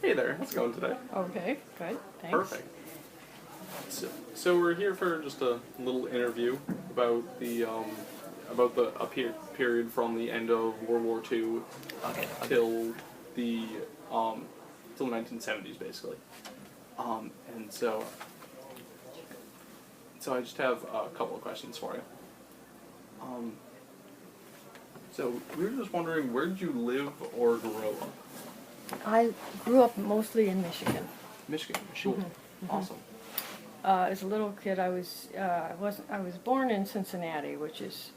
Hey there, how's it going today? Okay, good, thanks. Perfect. So we're here for just a little interview about the period from the end of World War II till the till the 1970s, basically. And so I just have a couple of questions for you. So we were just wondering, where did you live or grow up? I grew up mostly in Michigan. Michigan. Cool. Awesome. As a little kid, I was born in Cincinnati, which is,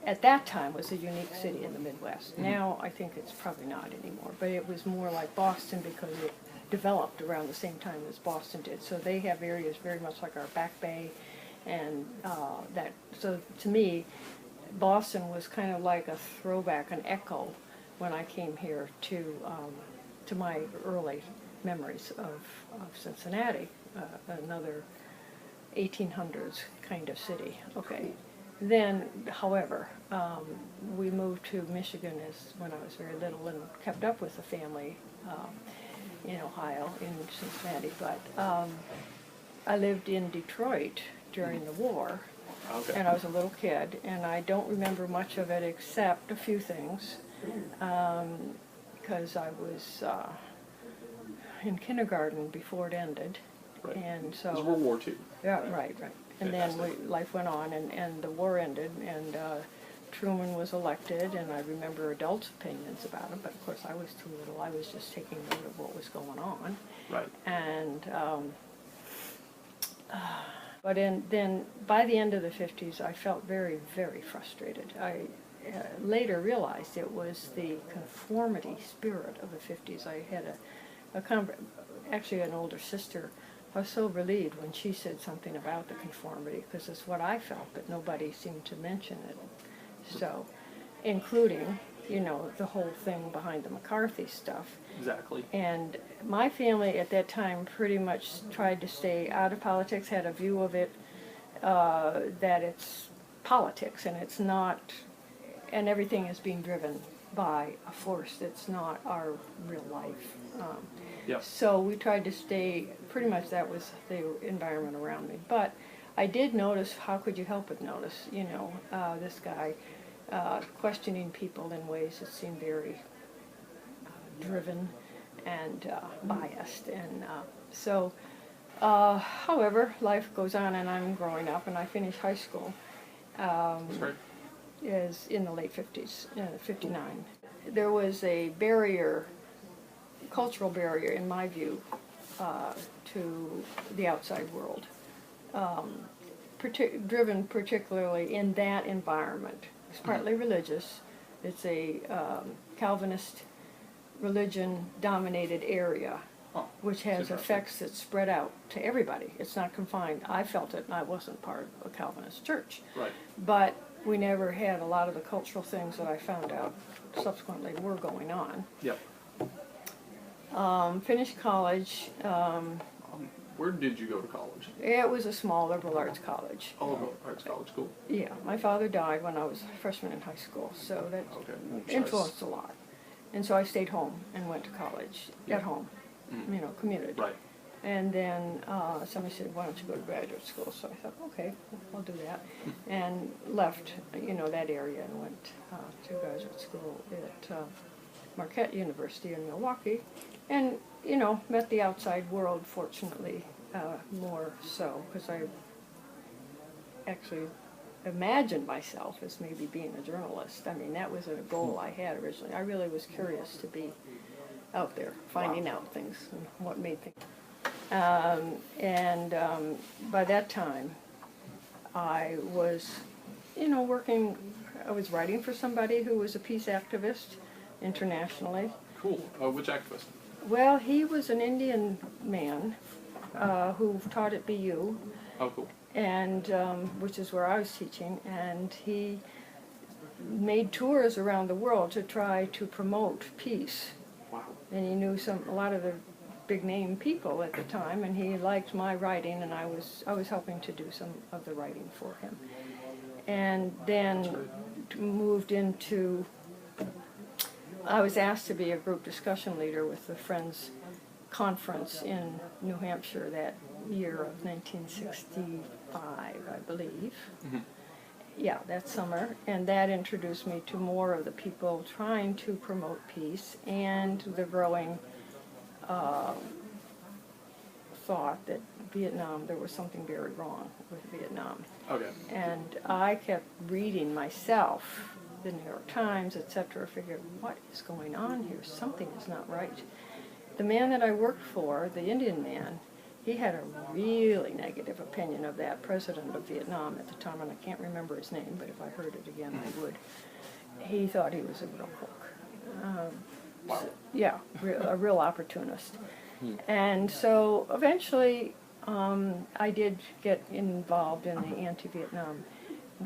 at that time, was a unique city in the Midwest. Now I think it's probably not anymore, but it was more like Boston because it developed around the same time as Boston did. So they have areas very much like our Back Bay, and that. So to me, Boston was kind of like a throwback, an echo, when I came here to my early memories of Cincinnati, another 1800s kind of city. Okay. Then, however, we moved to Michigan when I was very little and kept up with the family in Ohio, in Cincinnati. But I lived in Detroit during the war, and I was a little kid, and I don't remember much of it except a few things, because I was in kindergarten before it ended. Right. And so, it was World War II. Yeah, right. And Fantastic. then life went on, and the war ended, and Truman was elected, and I remember adults' opinions about him, but of course I was too little. I was just taking note of what was going on. Right. And but then by the end of the 50s, I felt very, very frustrated. I later realized it was the conformity spirit of the 50s. I had actually an older sister. I was so relieved when she said something about the conformity, because it's what I felt, but nobody seemed to mention it. So, including, the whole thing behind the McCarthy stuff. Exactly. And my family at that time pretty much tried to stay out of politics, had a view of it that it's politics and it's not, and everything is being driven by a force that's not our real life. Yep. So we tried to stay, pretty much that was the environment around me. But I did notice, how could you help but notice, this guy questioning people in ways that seemed very driven and biased. And however, life goes on, and I'm growing up, and I finished high school is in the late 50s, 59. There was a barrier, cultural barrier, in my view, to the outside world, driven particularly in that environment. It's partly religious. It's a Calvinist religion-dominated area, which has effects that spread out to everybody. It's not confined. I felt it, and I wasn't part of a Calvinist church. Right. But we never had a lot of the cultural things that I found out subsequently were going on. Yep. Finished college. Where did you go to college? It was a small liberal arts college. Oh, liberal arts college, cool. Yeah, my father died when I was a freshman in high school, so that influenced a lot. And so I stayed home and went to college at home, commuted. Right. And then somebody said, why don't you go to graduate school? So I thought, okay, I'll do that. And left, that area and went to graduate school at Marquette University in Milwaukee. And, met the outside world, fortunately, more so, because I actually imagined myself as maybe being a journalist. I mean, that was a goal I had originally. I really was curious to be out there, finding out things and what made things. By that time, I was, working, I was writing for somebody who was a peace activist internationally. Cool. Which activist? Well, he was an Indian man who taught at BU. Oh, cool. And which is where I was teaching, and he made tours around the world to try to promote peace. Wow. And he knew a lot of the big name people at the time, and he liked my writing, and I was helping to do some of the writing for him. And then moved into, I was asked to be a group discussion leader with the Friends conference in New Hampshire that year of 1965, I believe. Mm-hmm. Yeah, that summer, and that introduced me to more of the people trying to promote peace and the growing thought that Vietnam, there was something very wrong with Vietnam. Okay. And I kept reading myself, the New York Times, etc., figured, what is going on here? Something is not right. The man that I worked for, the Indian man, he had a really negative opinion of that president of Vietnam at the time, and I can't remember his name, but if I heard it again, I would. He thought he was a real crook. Wow. Yeah, a real opportunist. And so eventually I did get involved in the anti-Vietnam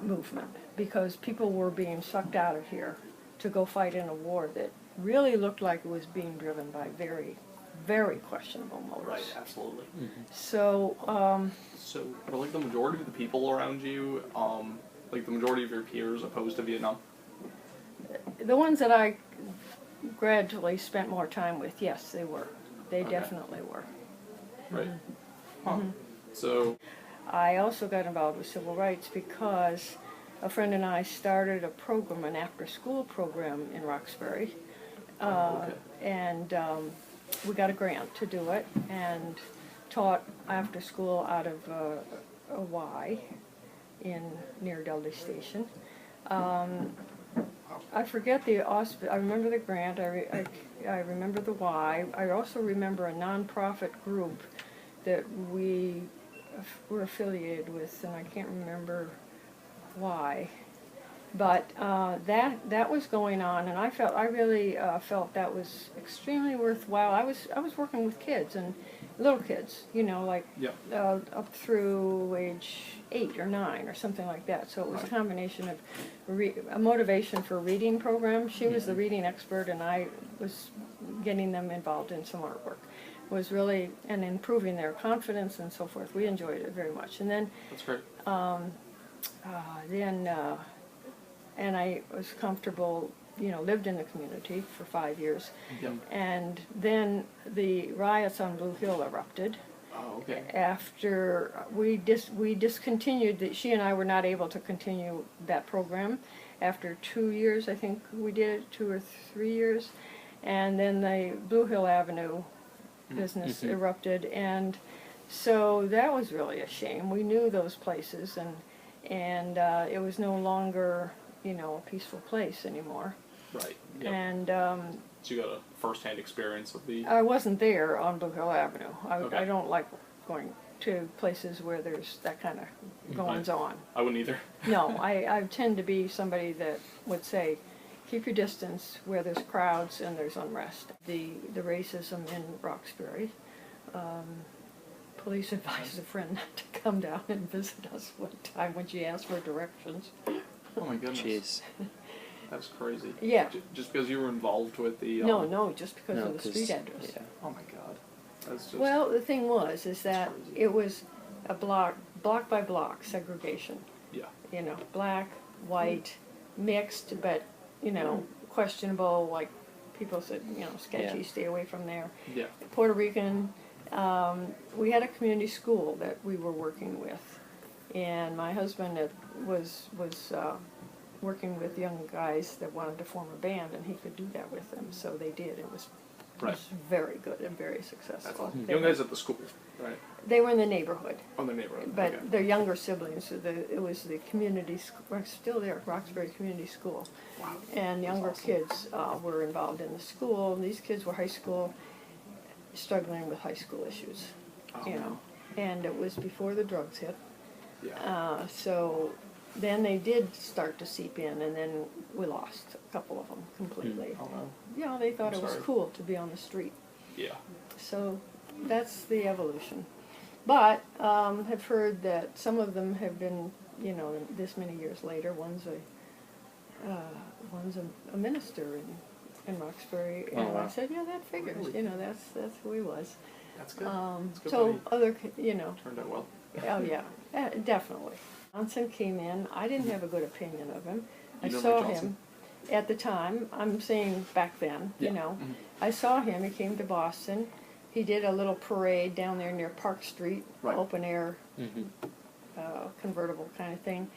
movement because people were being sucked out of here to go fight in a war that really looked like it was being driven by very, very questionable motives. Right, absolutely. So, So, are like the majority of the people around you, like the majority of your peers, opposed to Vietnam? the ones that I gradually spent more time with, yes, they were. They Okay. definitely were. Right. Huh. So, I also got involved with civil rights because a friend and I started a program, an after-school program in Roxbury, okay. and we got a grant to do it and taught after school out of a Y near Dudley Station. I forget the I remember the grant. I remember the Y. I also remember a nonprofit group that we were affiliated with, and I can't remember why. But that was going on, and I really felt that was extremely worthwhile. I was working with kids and little kids, you know, like Yeah. up through age 8 or 9 or something like that. So it was a combination of a motivation for reading program. She was the reading expert, and I was getting them involved in some artwork. It was really, and improving their confidence and so forth. We enjoyed it very much. And then That's great. and I was comfortable, you know, lived in the community for 5 years. Yeah. And then the riots on Blue Hill erupted. Oh, okay. After we discontinued, she and I were not able to continue that program. After 2 years, I think we did it, 2 or 3 years. And then the Blue Hill Avenue business erupted. And so that was really a shame. We knew those places, and it was no longer, you know, a peaceful place anymore. Right. Yep. And So you got a first-hand experience of the. I wasn't there on Blue Hill Avenue. Okay. I don't like going to places where there's that kind of goings on. I wouldn't either. No, I tend to be somebody that would say, keep your distance where there's crowds and there's unrest. The racism in Roxbury. Police advised a friend not to come down and visit us one time when she asked for directions. Oh my goodness. Jeez. That's crazy. Yeah. Just because you were involved with the. No, just because No, of the 'cause- street address. Yeah. Oh my god. That's just. Well, the thing is that crazy. it was a block by block segregation. Yeah. You know, black, white, mixed, but, you know, questionable, like people said, you know, sketchy, Yeah. stay away from there. Yeah. Puerto Rican, we had a community school that we were working with. And my husband was working with young guys that wanted to form a band, and he could do that with them, so they did. It was very good and very successful. That's awesome. They Young were- guys at the school, right? They were in the neighborhood. On the neighborhood. But okay. their younger siblings, so it was the community, we're still there, Roxbury Community School. Wow. And younger awesome. kids were involved in the school. These kids were high school, struggling with high school issues, Oh, you know. And it was before the drugs hit. Yeah. So then they did start to seep in, and then we lost a couple of them completely. Oh no. You know, they thought I'm it was sorry. cool to be on the street. Yeah. So that's the evolution. But have heard that some of them have been, you know, this many years later. One's a minister in Roxbury, and Oh, wow. I said, yeah, that figures. Really? You know, that's who he was. That's good. That's good So that other, you know, he turned out well. oh yeah, definitely. Johnson came in. I didn't have a good opinion of him. I You don't saw like Johnson? him at the time. I'm saying back then, Yeah. you know. Mhm. I saw him. He came to Boston. he did a little parade down there near Park Street, Right. open air, Mm-hmm. convertible kind of thing.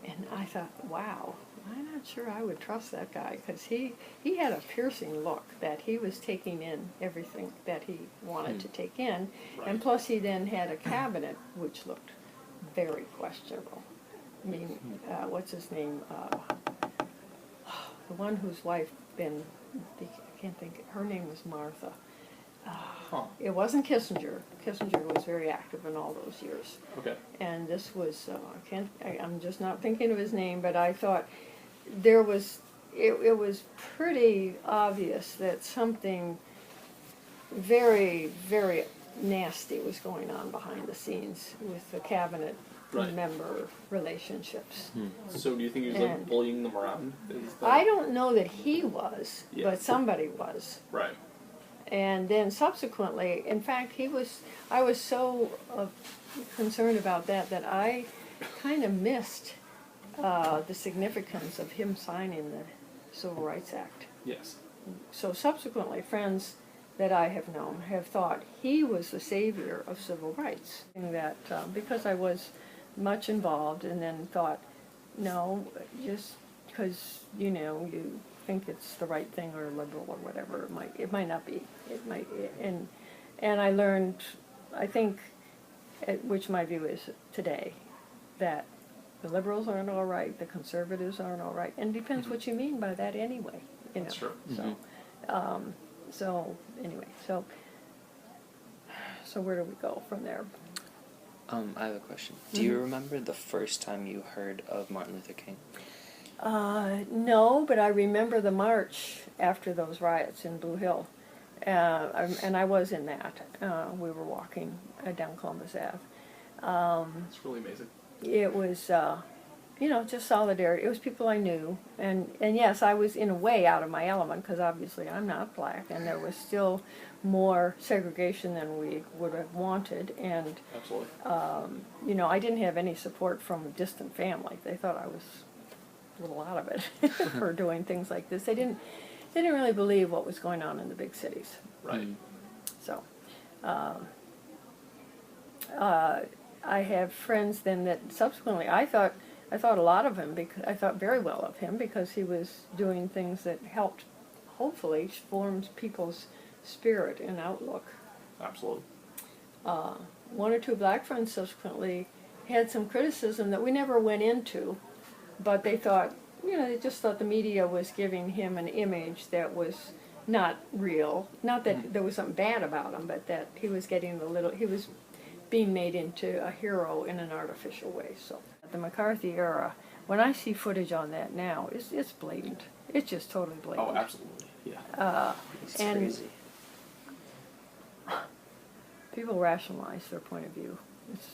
And I thought, wow, I'm not sure I would trust that guy, because he had a piercing look that he was taking in everything that he wanted to take in. Right. And plus he then had a cabinet which looked very questionable. I mean, what's his name? The one whose wife been, I can't think, her name was Martha. Huh. It wasn't Kissinger. Kissinger was very active in all those years. Okay. And this was, I'm just not thinking of his name, but I thought it was pretty obvious that something very, very nasty was going on behind the scenes with the cabinet Right. member relationships. So do you think he was like And- bullying them around? Is that- I don't know that he was, Yeah. but somebody was. Right. And then subsequently, in fact, I was so concerned about that I kind of missed the significance of him signing the Civil Rights Act. Yes. So subsequently, friends that I have known have thought he was the savior of civil rights. And that because I was much involved, and then thought, no, just because you think it's the right thing or liberal or whatever, it might not be. It might, and I learned, I think, which my view is today, that the liberals aren't all right, the conservatives aren't all right, and it depends what you mean by that anyway. That's true. So anyway, so where do we go from there? I have a question. Do you remember the first time you heard of Martin Luther King? No, but I remember the march after those riots in Blue Hill, and I was in that. We were walking down Columbus Ave. It's really amazing. It was, just solidarity. It was people I knew, and yes, I was in a way out of my element, because obviously I'm not black, and there was still more segregation than we would have wanted, and Absolutely. I didn't have any support from a distant family. They thought I was a little out of it for doing things like this. They didn't really believe what was going on in the big cities. Right. So, I have friends then that subsequently I thought a lot of him, because I thought very well of him, because he was doing things that helped, hopefully, form people's spirit and outlook. Absolutely. One or two black friends subsequently had some criticism that we never went into, but they thought, they just thought the media was giving him an image that was not real. Not that there was something bad about him, but that he was he was being made into a hero in an artificial way. So the McCarthy era, when I see footage on that now, it's blatant. It's just totally blatant. Oh, absolutely. Yeah. It's and crazy. people rationalize their point of view. It's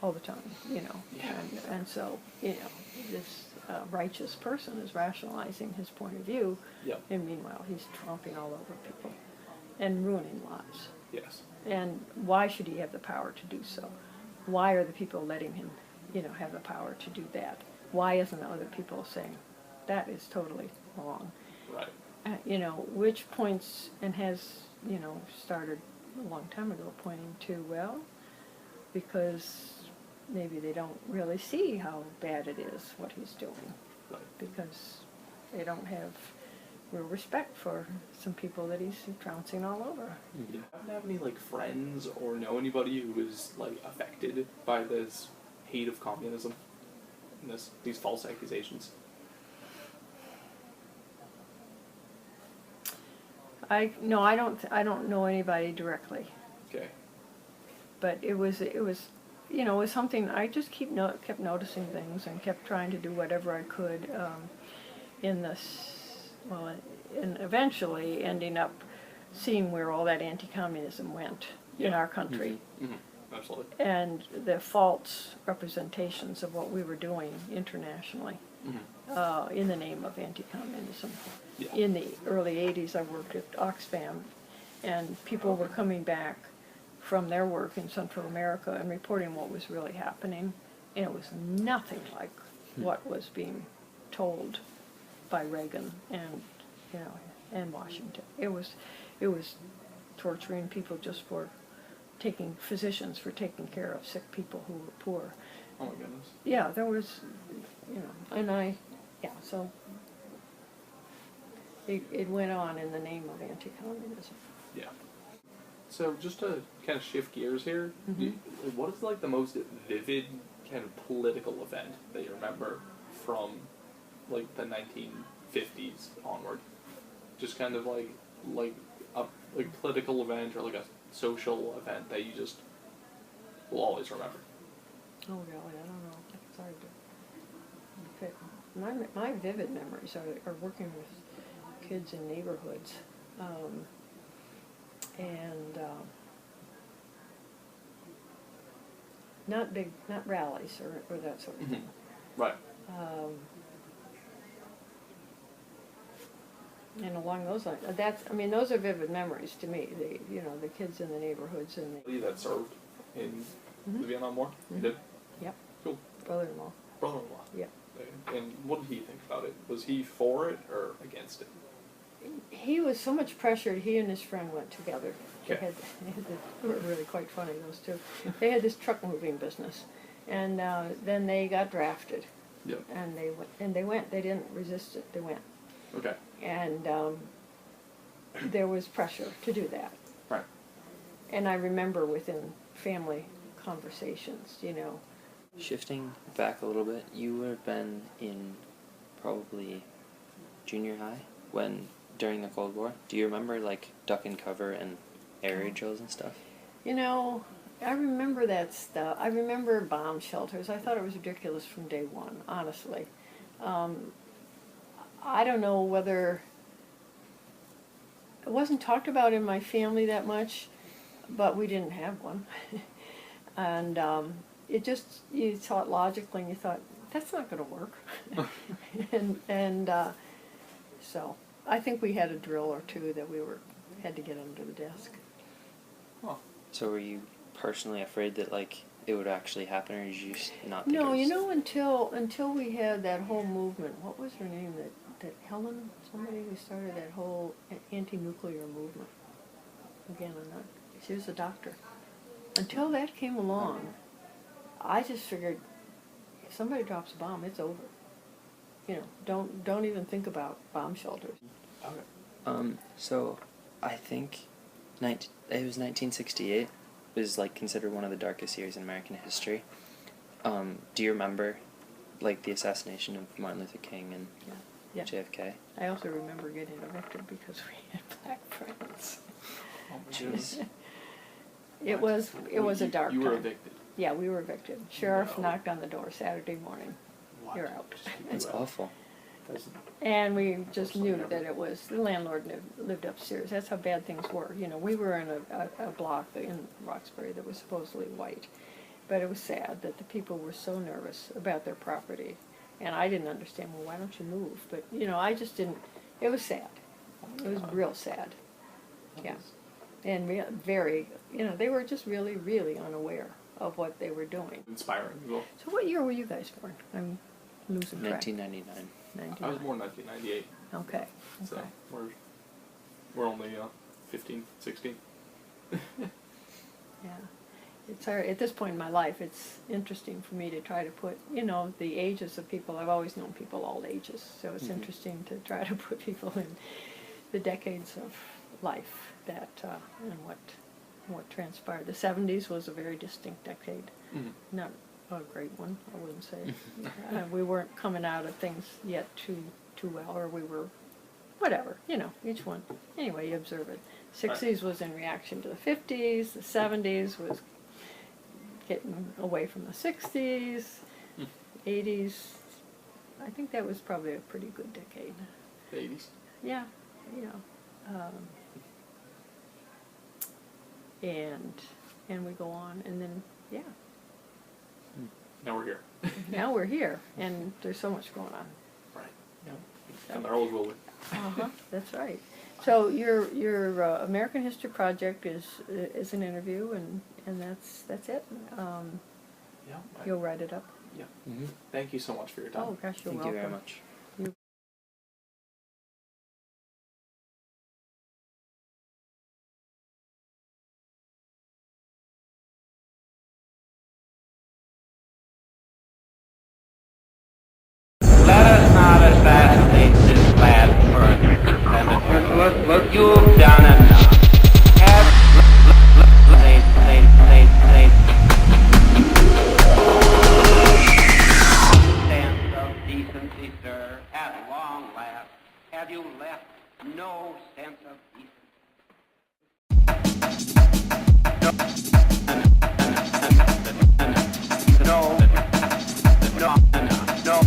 all the time, Yeah. and so, this righteous person is rationalizing his point of view, Yep. and meanwhile he's tromping all over people and ruining lives. Yes. And why should he have the power to do so? Why are the people letting him, have the power to do that? Why isn't other people saying, that is totally wrong? Right. Which points, and has, started a long time ago, pointing to, well, because maybe they don't really see how bad it is, what he's doing, Right. because they don't have real respect for some people that he's trouncing all over. Do you happen to have any friends or know anybody who was affected by this hate of communism and these false accusations? I don't know anybody directly, Okay. but it was something I just kept noticing things and kept trying to do whatever I could and eventually ending up seeing where all that anti-communism went in our country. Mm-hmm. Absolutely. And the false representations of what we were doing internationally in the name of anti-communism. Yeah. In the early 80s, I worked at Oxfam, and people were coming back from their work in Central America and reporting what was really happening, and it was nothing like what was being told by Reagan and and Washington. It was torturing people just for physicians for taking care of sick people who were poor. Oh my goodness. Yeah, there was, and so it went on in the name of anti-communism. Yeah. So just to kind of shift gears here, Mhm. what is like the most vivid kind of political event that you remember from like the 1950s onward? Just kind of like a political event or like a social event that you just will always remember. Oh, really? I don't know. It's hard to pick. My vivid memories are working with kids in neighborhoods, and not rallies or that sort of thing. Right. And along those lines, those are vivid memories to me. The kids in the neighborhoods and That served in Mhm. the Vietnam War? You Mhm. did? Yep. Cool. brother-in-law. Brother-in-law. Yep. And what did he think about it? Was he for it or against it? He was so much pressured. He and his friend went together. Okay. They were really quite funny, those two. They had this truck moving business, and then they got drafted. Yep. And they went. They didn't resist it. They went. Okay. And there was pressure to do that. Right. And I remember within family conversations, Shifting back a little bit, you would have been in probably junior high during the Cold War. Do you remember like duck and cover and air raid drills and stuff? I remember that stuff. I remember bomb shelters. I thought it was ridiculous from day one, honestly. I don't know whether it wasn't talked about in my family that much, but we didn't have one. And you thought logically, and you thought, that's not going to work. So I think we had a drill or two that had to get under the desk. Huh. So were you personally afraid that like it would actually happen, or did you just not think No, it was... until we had that whole movement. What was her name? That Helen, somebody who started that whole anti-nuclear movement. Again, she was a doctor. Until that came along, I just figured if somebody drops a bomb, it's over. Don't even think about bomb shelters. Okay. So I think it was 1968 was like considered one of the darkest years in American history. Do you remember like the assassination of Martin Luther King and Yeah. JFK? I also remember getting evicted because we had black friends. Oh my Jeez. goodness. It was a dark You were time. evicted. Yeah, we were evicted. Sheriff No. knocked on the door Saturday morning. What? You're out. Just kick That's you out. awful. That's- And we just Personally, knew never. that it was, the landlord lived upstairs. That's how bad things were. We were in a block in Roxbury that was supposedly white. But it was sad that the people were so nervous about their property. And I didn't understand, well, why don't you move? But, I just didn't, it was sad. It was real sad. Yeah. And very, they were just really, really unaware of what they were doing. Inspiring as well. So what year were you guys born? I'm losing track. 1999. 99. I was born in 1998, Okay. so Okay. we're only 15, 16. Yeah. It's hard. At this point in my life, it's interesting for me to try to put, the ages of people. I've always known people all ages, so it's interesting to try to put people in the decades of life that and what transpired. The 70s was a very distinct decade. Mhm. Not a great one, I wouldn't say. We weren't coming out of things yet too well, or we were, whatever, each one. Anyway, you observe it. 60s was in reaction to the 50s. The 70s was getting away from the 60s. 80s, I think that was probably a pretty good decade. The 80s. Yeah, and we go on, and then, yeah. Now we're here. Now we're here, and there's so much going on. Right. So. And there always will be. That's right. So your American History Project is an interview, and that's it. Yeah. You'll write it up. Yeah. Mm-hmm. Thank you so much for your time. Oh gosh, you're Thank welcome. you very much. decency, sir, at long last? Have you left no sense of decency? No, no, no,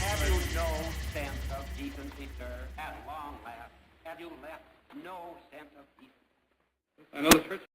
Have you no sense of decency, sir? At long last, have you left no sense of decency? I know this hurts